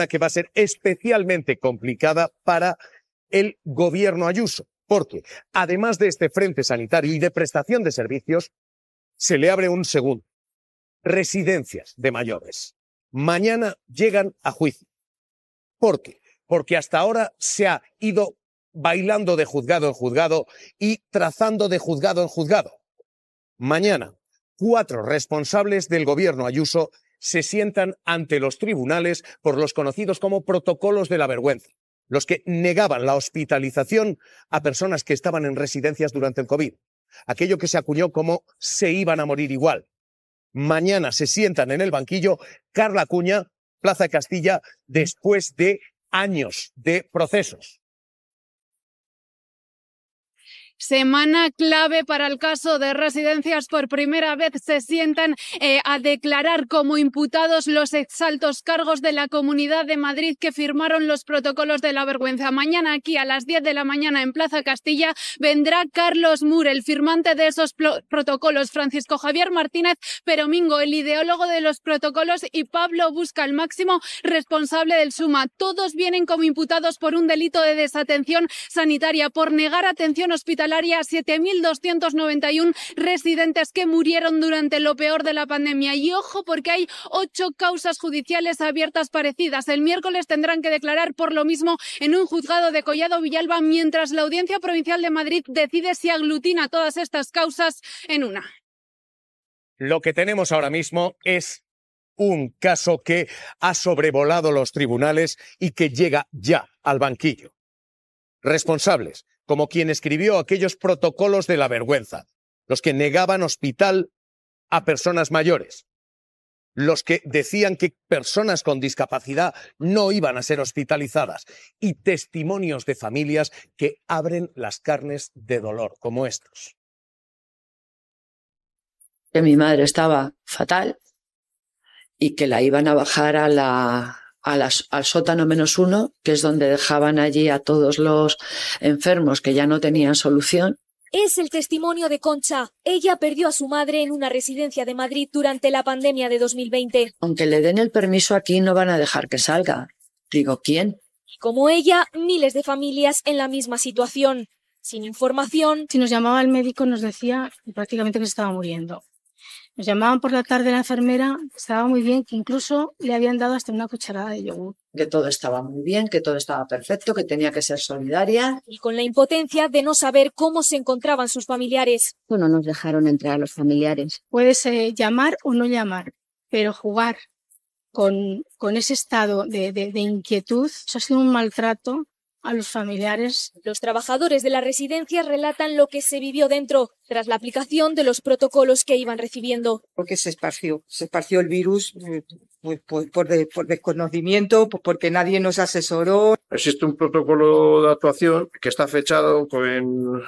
que va a ser especialmente complicada para el gobierno Ayuso, porque además de este frente sanitario y de prestación de servicios, se le abre un segundo. Residencias de mayores. Mañana llegan a juicio. ¿Por qué? Porque hasta ahora se ha ido bailando de juzgado en juzgado y trazando de juzgado en juzgado. Mañana, 4 responsables del gobierno Ayuso se sientan ante los tribunales por los conocidos como protocolos de la vergüenza, los que negaban la hospitalización a personas que estaban en residencias durante el COVID, aquello que se acuñó como se iban a morir igual. Mañana se sientan en el banquillo Carla Acuña, Plaza de Castilla, después de años de procesos. Semana clave para el caso de residencias. Por primera vez se sientan a declarar como imputados los exaltos cargos de la Comunidad de Madrid que firmaron los protocolos de la vergüenza. Mañana aquí a las 10 de la mañana en Plaza Castilla vendrá Carlos Moore, el firmante de esos protocolos, Francisco Javier Martínez Peromingo, el ideólogo de los protocolos, y Pablo Busca, el máximo responsable del SUMA. Todos vienen como imputados por un delito de desatención sanitaria, por negar atención hospitalaria a 7.291 residentes que murieron durante lo peor de la pandemia. Y ojo, porque hay 8 causas judiciales abiertas parecidas. El miércoles tendrán que declarar por lo mismo en un juzgado de Collado Villalba, mientras la Audiencia Provincial de Madrid decide si aglutina todas estas causas en una. Lo que tenemos ahora mismo es un caso que ha sobrevolado los tribunales y que llega ya al banquillo. Responsables, como quien escribió aquellos protocolos de la vergüenza, los que negaban hospital a personas mayores, los que decían que personas con discapacidad no iban a ser hospitalizadas, y testimonios de familias que abren las carnes de dolor, como estos. Que mi madre estaba fatal y que la iban a bajar al sótano -1, que es donde dejaban allí a todos los enfermos que ya no tenían solución. Es el testimonio de Concha. Ella perdió a su madre en una residencia de Madrid durante la pandemia de 2020. Aunque le den el permiso aquí, no van a dejar que salga. Digo, ¿quién? Como ella, miles de familias en la misma situación. Sin información. Si nos llamaba el médico nos decía prácticamente que se estaba muriendo. Nos llamaban por la tarde la enfermera, estaba muy bien, que incluso le habían dado hasta una cucharada de yogur. Que todo estaba muy bien, que todo estaba perfecto, que tenía que ser solidaria. Y con la impotencia de no saber cómo se encontraban sus familiares. No nos dejaron entrar a los familiares. Puedes llamar o no llamar, pero jugar con ese estado de inquietud, eso ha sido un maltrato a los familiares. Los trabajadores de la residencia relatan lo que se vivió dentro tras la aplicación de los protocolos que iban recibiendo. Porque se esparció el virus por desconocimiento, porque nadie nos asesoró. Existe un protocolo de actuación que está fechado con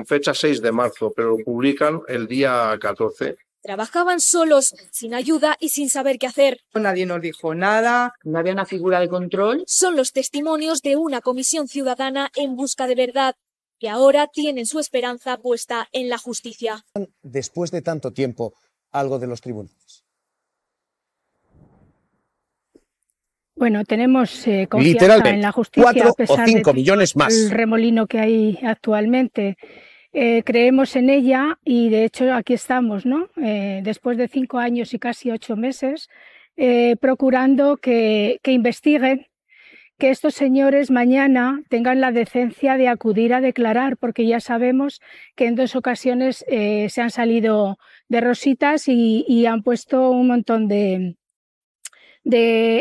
fecha 6 de marzo, pero lo publican el día 14. Trabajaban solos, sin ayuda y sin saber qué hacer. Nadie nos dijo nada. No había una figura de control. Son los testimonios de una comisión ciudadana en busca de verdad, que ahora tienen su esperanza puesta en la justicia. Después de tanto tiempo, algo de los tribunales. Bueno, tenemos confianza en la justicia 4 a pesar o 5 de millones más. el remolino que hay actualmente. Creemos en ella y de hecho aquí estamos, ¿no? Después de 5 años y casi 8 meses, procurando que investiguen, que estos señores mañana tengan la decencia de acudir a declarar, porque ya sabemos que en 2 ocasiones se han salido de rositas y han puesto un montón de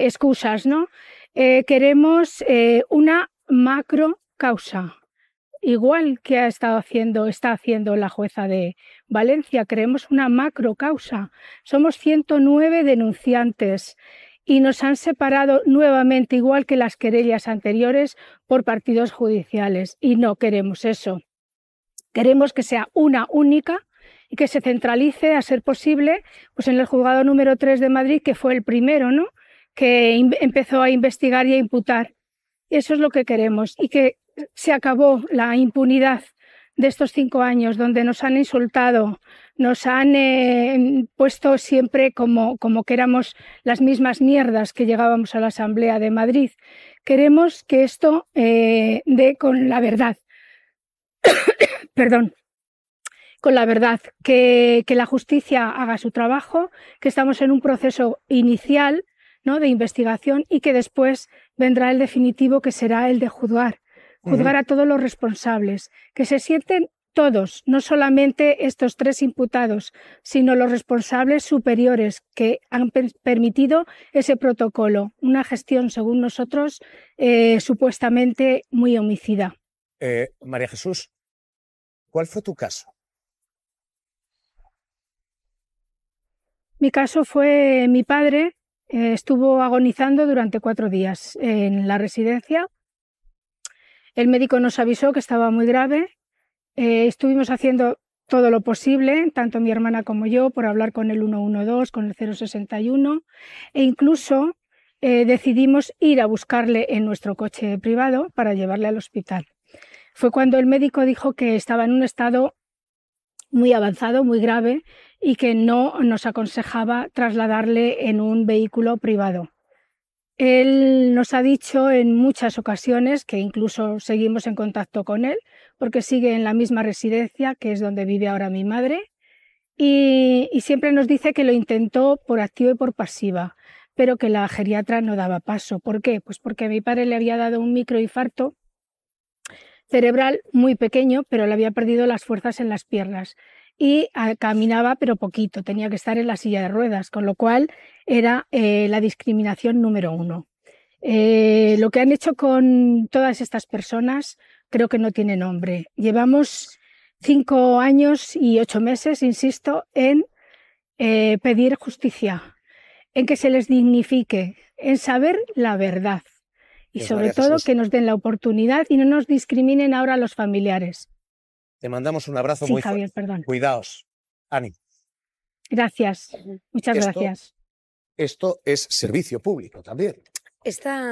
excusas, ¿no? Queremos una macro causa. Igual que está haciendo la jueza de Valencia, creemos una macro causa. Somos 109 denunciantes y nos han separado nuevamente, igual que las querellas anteriores, por partidos judiciales. Y no queremos eso. Queremos que sea una única y que se centralice, a ser posible, pues en el juzgado número 3 de Madrid, que fue el primero, ¿no?, que empezó a investigar y a imputar. Eso es lo que queremos, y que se acabó la impunidad de estos 5 años donde nos han insultado, nos han puesto siempre como que éramos las mismas mierdas que llegábamos a la Asamblea de Madrid. Queremos que esto dé con la verdad. Perdón. Con la verdad, que la justicia haga su trabajo, que estamos en un proceso inicial, ¿no?, de investigación, y que después vendrá el definitivo, que será el de juzgar a todos los responsables, que se sienten todos, no solamente estos 3 imputados, sino los responsables superiores que han permitido ese protocolo, una gestión, según nosotros, supuestamente muy homicida. María Jesús, ¿cuál fue tu caso? Mi caso fue mi padre, estuvo agonizando durante 4 días en la residencia. El médico nos avisó que estaba muy grave. Estuvimos haciendo todo lo posible, tanto mi hermana como yo, por hablar con el 112, con el 061, e incluso decidimos ir a buscarle en nuestro coche privado para llevarle al hospital. Fue cuando el médico dijo que estaba en un estado muy avanzado, muy grave, y que no nos aconsejaba trasladarle en un vehículo privado. Él nos ha dicho en muchas ocasiones, que incluso seguimos en contacto con él, porque sigue en la misma residencia, que es donde vive ahora mi madre, y siempre nos dice que lo intentó por activa y por pasiva, pero que la geriatra no daba paso. ¿Por qué? Pues porque a mi padre le había dado un microinfarto cerebral muy pequeño, pero le había perdido las fuerzas en las piernas y caminaba pero poquito, tenía que estar en la silla de ruedas, con lo cual era la discriminación número 1. Lo que han hecho con todas estas personas creo que no tiene nombre. Llevamos 5 años y 8 meses, insisto, en pedir justicia, en que se les dignifique, en saber la verdad y sobre todo que nos den la oportunidad y no nos discriminen ahora a los familiares. Te mandamos un abrazo muy fuerte. Javier, perdón. Cuidaos. Ánimo. Gracias. Muchas gracias. Esto es servicio público también.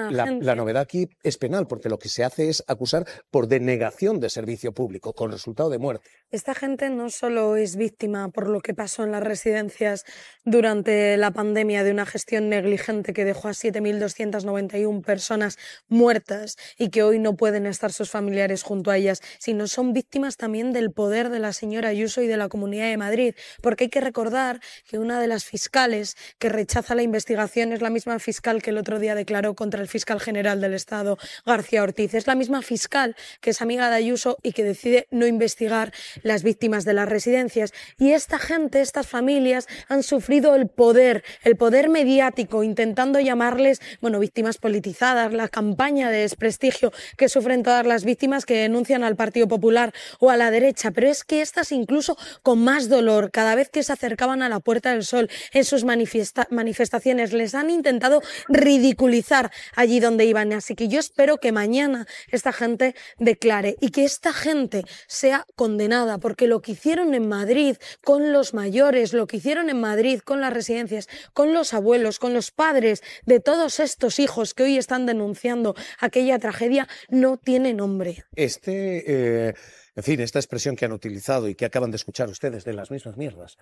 La novedad aquí es penal, porque lo que se hace es acusar por denegación de servicio público, con resultado de muerte. Esta gente no solo es víctima por lo que pasó en las residencias durante la pandemia de una gestión negligente que dejó a 7.291 personas muertas y que hoy no pueden estar sus familiares junto a ellas, sino son víctimas también del poder de la señora Ayuso y de la Comunidad de Madrid, porque hay que recordar que una de las fiscales que rechaza la investigación es la misma fiscal que el otro día declaró contra el fiscal general del Estado, García Ortiz. Es la misma fiscal que es amiga de Ayuso y que decide no investigar las víctimas de las residencias. Y esta gente, estas familias, han sufrido el poder mediático, intentando llamarles, víctimas politizadas, la campaña de desprestigio que sufren todas las víctimas que denuncian al Partido Popular o a la derecha. Pero es que estas, incluso con más dolor, cada vez que se acercaban a la Puerta del Sol en sus manifestaciones, les han intentado ridiculizar allí donde iban. Así que yo espero que mañana esta gente declare y que esta gente sea condenada, porque lo que hicieron en Madrid con los mayores, lo que hicieron en Madrid con las residencias, con los abuelos, con los padres de todos estos hijos que hoy están denunciando aquella tragedia, no tiene nombre. En fin, esta expresión que han utilizado y que acaban de escuchar ustedes, de las mismas mierdas,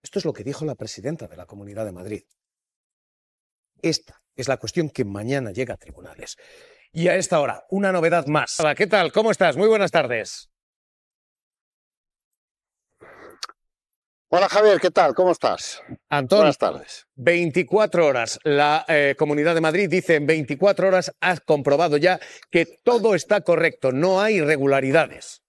esto es lo que dijo la presidenta de la Comunidad de Madrid. Esta es la cuestión que mañana llega a tribunales. Y a esta hora, una novedad más. Hola, ¿qué tal? ¿Cómo estás? Muy buenas tardes. Hola Javier, ¿qué tal? ¿Cómo estás? Antonio, buenas tardes. 24 horas. La Comunidad de Madrid dice en 24 horas has comprobado ya que todo está correcto, no hay irregularidades.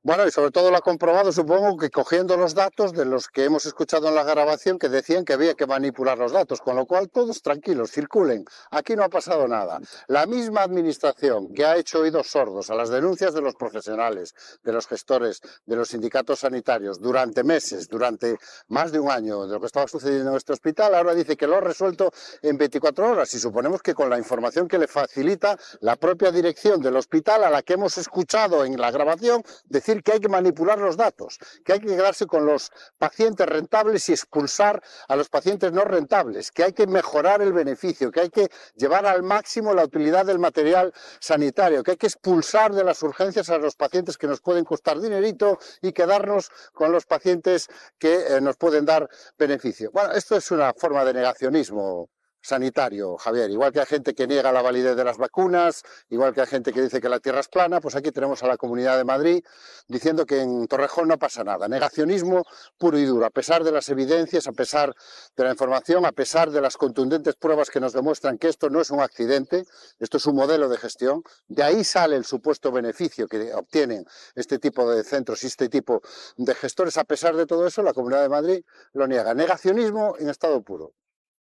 Bueno, y sobre todo lo ha comprobado, supongo, que cogiendo los datos de los que hemos escuchado en la grabación que decían que había que manipular los datos, con lo cual todos tranquilos, circulen. Aquí no ha pasado nada. La misma administración que ha hecho oídos sordos a las denuncias de los profesionales, de los gestores, de los sindicatos sanitarios durante meses, durante más de un año de lo que estaba sucediendo en este hospital, ahora dice que lo ha resuelto en 24 horas y suponemos que con la información que le facilita la propia dirección del hospital, a la que hemos escuchado en la grabación decir decir que hay que manipular los datos, que hay que quedarse con los pacientes rentables y expulsar a los pacientes no rentables, que hay que mejorar el beneficio, que hay que llevar al máximo la utilidad del material sanitario, que hay que expulsar de las urgencias a los pacientes que nos pueden costar dinerito y quedarnos con los pacientes que nos pueden dar beneficio. Bueno, esto es una forma de negacionismo sanitario, Javier. Igual que hay gente que niega la validez de las vacunas, igual que hay gente que dice que la Tierra es plana, pues aquí tenemos a la Comunidad de Madrid diciendo que en Torrejón no pasa nada. Negacionismo puro y duro, a pesar de las evidencias, a pesar de la información, a pesar de las contundentes pruebas que nos demuestran que esto no es un accidente, esto es un modelo de gestión. De ahí sale el supuesto beneficio que obtienen este tipo de centros y este tipo de gestores. A pesar de todo eso, la Comunidad de Madrid lo niega. Negacionismo en estado puro.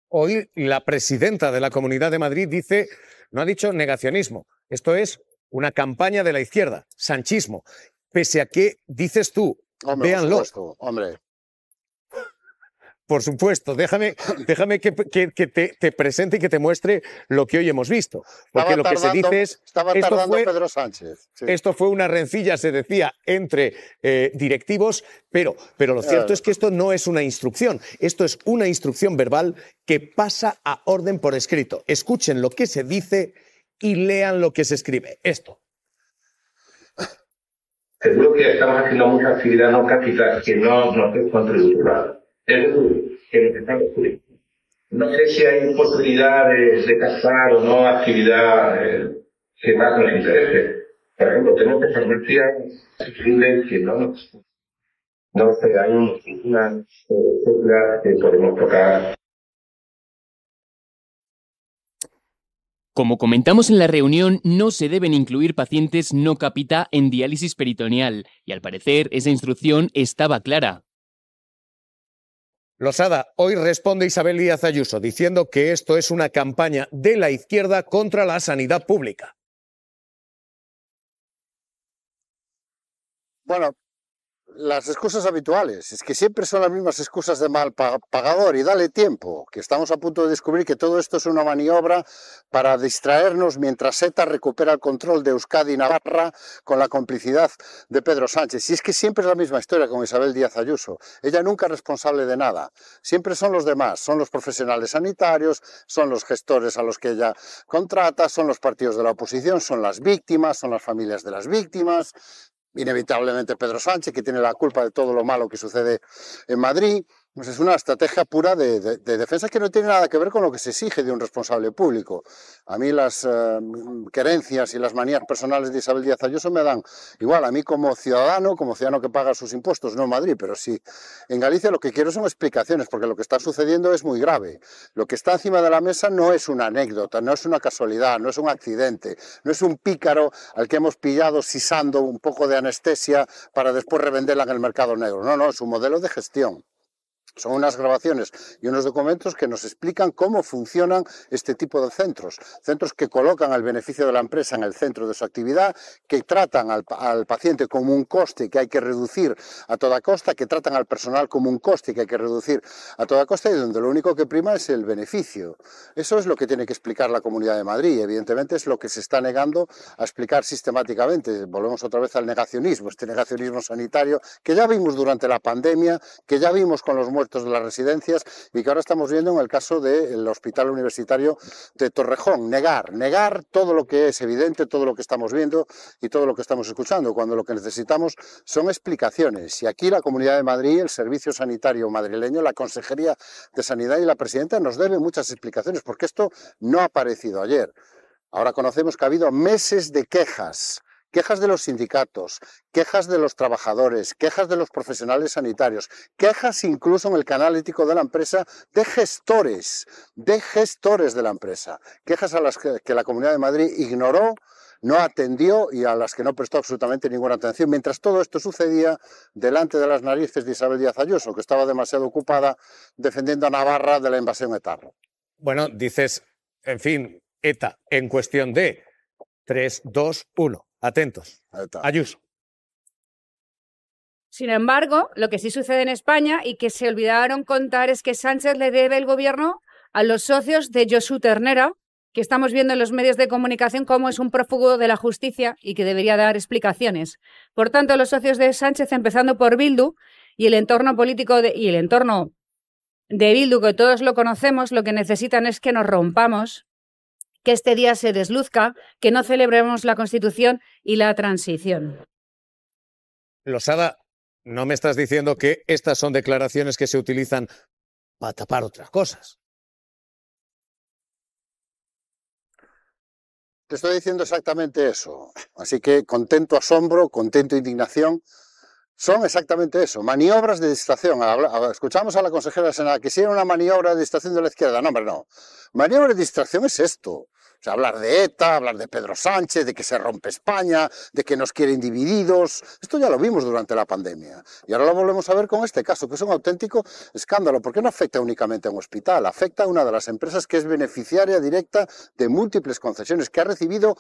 Hoy la presidenta de la Comunidad de Madrid dice, no ha dicho negacionismo, esto es una campaña de la izquierda, sanchismo, pese a que dices tú, hombre, véanlo. Por supuesto, hombre. Por supuesto, déjame que te presente y que te muestre lo que hoy hemos visto. Porque lo que se dice es... Estaba tardando Pedro Sánchez. Sí. Esto fue una rencilla, se decía, entre directivos, pero lo cierto es que esto no es una instrucción. Esto es una instrucción verbal que pasa a orden por escrito. Escuchen lo que se dice y lean lo que se escribe. Esto. Seguro que estamos haciendo mucha actividad no capital que no es contributiva. No sé si hay posibilidad de captar o no actividad que más nos interese. Por ejemplo, tenemos que farmacias que no sé, hay una tecla que podemos tocar. Como comentamos en la reunión, no se deben incluir pacientes no capita en diálisis peritoneal, y al parecer esa instrucción estaba clara. Losada, hoy responde Isabel Díaz Ayuso diciendo que esto es una campaña de la izquierda contra la sanidad pública. Bueno, las excusas habituales, es que siempre son las mismas excusas de mal pagador y dale tiempo, que estamos a punto de descubrir que todo esto es una maniobra para distraernos mientras ETA recupera el control de Euskadi y Navarra con la complicidad de Pedro Sánchez. Y es que siempre es la misma historia con Isabel Díaz Ayuso, ella nunca es responsable de nada, siempre son los demás, son los profesionales sanitarios, son los gestores a los que ella contrata, son los partidos de la oposición, son las víctimas, son las familias de las víctimas. Inevitablemente Pedro Sánchez, que tiene la culpa de todo lo malo que sucede en Madrid. Pues es una estrategia pura de defensa que no tiene nada que ver con lo que se exige de un responsable público. A mí las querencias y las manías personales de Isabel Díaz Ayuso me dan igual. A mí como ciudadano que paga sus impuestos, no en Madrid, pero sí en Galicia, lo que quiero son explicaciones, porque lo que está sucediendo es muy grave. Lo que está encima de la mesa no es una anécdota, no es una casualidad, no es un accidente, no es un pícaro al que hemos pillado sisando un poco de anestesia para después revenderla en el mercado negro. No, es un modelo de gestión. Son unas grabaciones y unos documentos que nos explican cómo funcionan este tipo de centros. Centros que colocan el beneficio de la empresa en el centro de su actividad, que tratan al paciente como un coste que hay que reducir a toda costa, que tratan al personal como un coste que hay que reducir a toda costa y donde lo único que prima es el beneficio. Eso es lo que tiene que explicar la Comunidad de Madrid y evidentemente es lo que se está negando a explicar sistemáticamente. Volvemos otra vez al negacionismo, este negacionismo sanitario que ya vimos durante la pandemia, que ya vimos con los muertos de las residencias y que ahora estamos viendo en el caso del Hospital Universitario de Torrejón. Negar todo lo que es evidente, todo lo que estamos viendo y todo lo que estamos escuchando, cuando lo que necesitamos son explicaciones. Y aquí la Comunidad de Madrid, el Servicio Sanitario madrileño, la Consejería de Sanidad y la Presidenta nos deben muchas explicaciones, porque esto no ha aparecido ayer. Ahora conocemos que ha habido meses de quejas de los sindicatos, quejas de los trabajadores, quejas de los profesionales sanitarios, quejas incluso en el canal ético de la empresa de gestores de la empresa, quejas a las que la Comunidad de Madrid ignoró, no atendió y a las que no prestó absolutamente ninguna atención, mientras todo esto sucedía delante de las narices de Isabel Díaz Ayuso, que estaba demasiado ocupada defendiendo a Navarra de la invasión etarra. Bueno, dices, en fin, ETA, en cuestión de 3, 2, 1. Atentos. Ayuso. Sin embargo, lo que sí sucede en España y que se olvidaron contar es que Sánchez le debe el gobierno a los socios de Josu Ternera, que estamos viendo en los medios de comunicación cómo es un prófugo de la justicia y que debería dar explicaciones. Por tanto, los socios de Sánchez, empezando por Bildu y el entorno político y el entorno de Bildu, que todos lo conocemos, lo que necesitan es que nos rompamos, que este día se desluzca, que no celebremos la Constitución y la transición. Losada, no me estás diciendo que estas son declaraciones que se utilizan para tapar otras cosas. Te estoy diciendo exactamente eso. Así que contento asombro, contento indignación, son exactamente eso, maniobras de distracción. Escuchamos a la consejera de Senado que si era una maniobra de distracción de la izquierda. No, hombre, no. Maniobra de distracción es esto. O sea, hablar de ETA, hablar de Pedro Sánchez, de que se rompe España, de que nos quieren divididos. Esto ya lo vimos durante la pandemia. Y ahora lo volvemos a ver con este caso, que es un auténtico escándalo, porque no afecta únicamente a un hospital, afecta a una de las empresas que es beneficiaria directa de múltiples concesiones, que ha recibido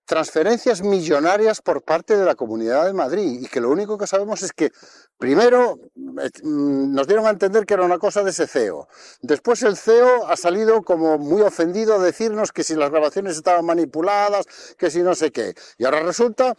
transferencias millonarias por parte de la Comunidad de Madrid y que lo único que sabemos es que primero nos dieron a entender que era una cosa de ese CEO. Después el CEO ha salido como muy ofendido a decirnos que si las grabaciones estaban manipuladas, que si no sé qué. Y ahora resulta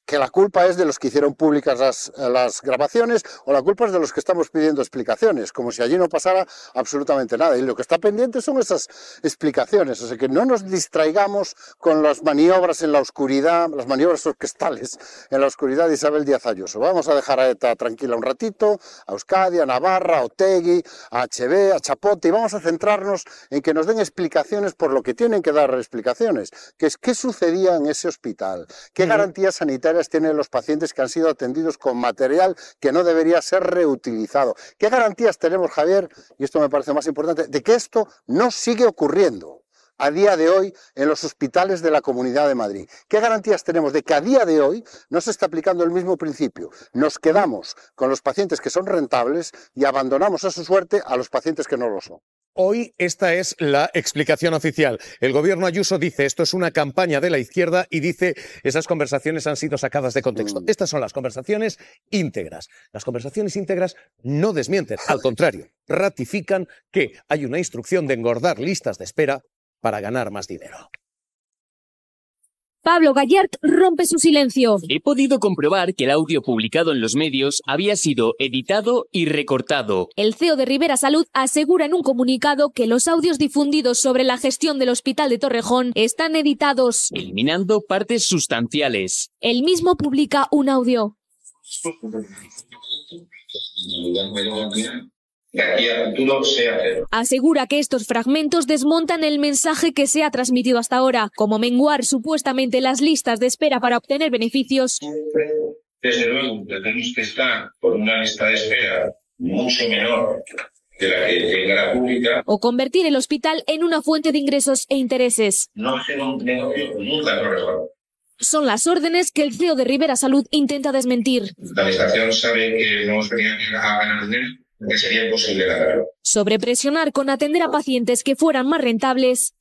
que la culpa es de los que hicieron públicas las grabaciones o la culpa es de los que estamos pidiendo explicaciones, como si allí no pasara absolutamente nada. Y lo que está pendiente son esas explicaciones, o sea que no nos distraigamos con las maniobras en la oscuridad, las maniobras orquestales en la oscuridad de Isabel Díaz Ayuso. Vamos a dejar a ETA tranquila un ratito, a Euskadi, a Navarra, a Otegi, a HB, a Chapote, y vamos a centrarnos en que nos den explicaciones por lo que tienen que dar explicaciones, que es qué sucedía en ese hospital, qué garantías sanitarias tienen los pacientes que han sido atendidos con material que no debería ser reutilizado. ¿Qué garantías tenemos, Javier, y esto me parece más importante, de que esto no sigue ocurriendo a día de hoy en los hospitales de la Comunidad de Madrid? ¿Qué garantías tenemos de que a día de hoy no se está aplicando el mismo principio? Nos quedamos con los pacientes que son rentables y abandonamos a su suerte a los pacientes que no lo son. Hoy esta es la explicación oficial. El gobierno Ayuso dice esto es una campaña de la izquierda y dice esas conversaciones han sido sacadas de contexto. Estas son las conversaciones íntegras. Las conversaciones íntegras no desmienten, al contrario, ratifican que hay una instrucción de engordar listas de espera para ganar más dinero. Pablo Gallart rompe su silencio. He podido comprobar que el audio publicado en los medios había sido editado y recortado. El CEO de Ribera Salud asegura en un comunicado que los audios difundidos sobre la gestión del Hospital de Torrejón están editados, eliminando partes sustanciales. Él mismo publica un audio. De aquí a futuro sea cero. Asegura que estos fragmentos desmontan el mensaje que se ha transmitido hasta ahora, como menguar supuestamente las listas de espera para obtener beneficios. Desde luego, tenemos que estar por una lista de espera mucho menor de la que tenga la pública. O convertir el hospital en una fuente de ingresos e intereses. No será un negocio, nunca lo resuelvo. Son las órdenes que el CEO de Ribera Salud intenta desmentir. La administración sabe que no nos venía a ganar dinero, que sería imposible ganarlo. Sobrepresionar con atender a pacientes que fueran más rentables.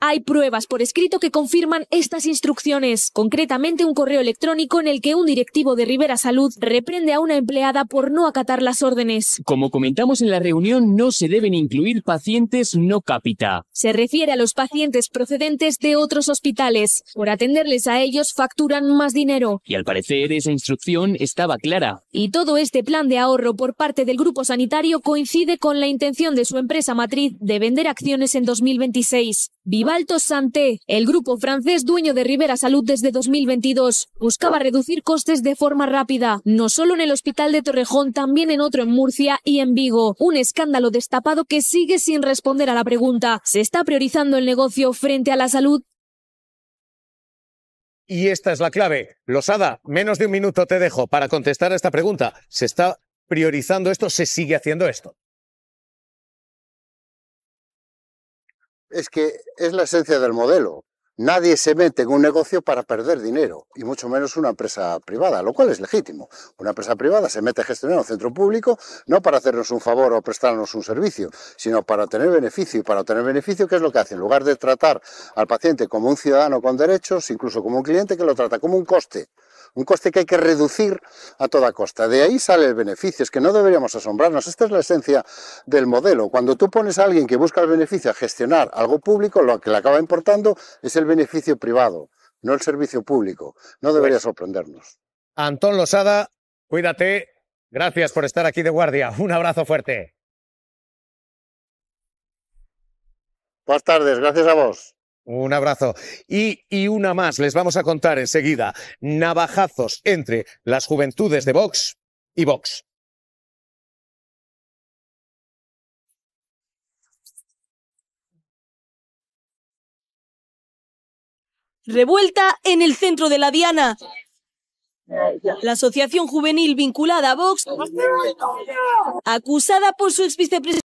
Hay pruebas por escrito que confirman estas instrucciones, concretamente un correo electrónico en el que un directivo de Ribera Salud reprende a una empleada por no acatar las órdenes. Como comentamos en la reunión, no se deben incluir pacientes no capita. Se refiere a los pacientes procedentes de otros hospitales. Por atenderles a ellos facturan más dinero. Y al parecer esa instrucción estaba clara. Y todo este plan de ahorro por parte del grupo sanitario coincide con la intención de su empresa matriz de vender acciones en 2026. Vivalto Santé, el grupo francés dueño de Ribera Salud desde 2022, buscaba reducir costes de forma rápida, no solo en el Hospital de Torrejón, también en otro en Murcia y en Vigo. Un escándalo destapado que sigue sin responder a la pregunta: ¿se está priorizando el negocio frente a la salud? Y esta es la clave. Losada, menos de un minuto te dejo para contestar a esta pregunta. ¿Se está priorizando esto? ¿Se sigue haciendo esto? Es que es la esencia del modelo. Nadie se mete en un negocio para perder dinero, y mucho menos una empresa privada, lo cual es legítimo. Una empresa privada se mete a gestionar un centro público no para hacernos un favor o prestarnos un servicio, sino para obtener beneficio. Y para obtener beneficio, ¿qué es lo que hace? En lugar de tratar al paciente como un ciudadano con derechos, incluso como un cliente, que lo trata como un coste. un coste que hay que reducir a toda costa. De ahí sale el beneficio, es que no deberíamos asombrarnos. Esta es la esencia del modelo. Cuando tú pones a alguien que busca el beneficio a gestionar algo público, lo que le acaba importando es el beneficio privado, no el servicio público. No debería sorprendernos. Antón Losada, cuídate. Gracias por estar aquí de guardia. Un abrazo fuerte. Buenas tardes, gracias a vos. Un abrazo. Y una más, les vamos a contar enseguida. Navajazos entre las juventudes de Vox y Vox. Revuelta en el centro de la Diana. La asociación juvenil vinculada a Vox, acusada por su exvicepresidente.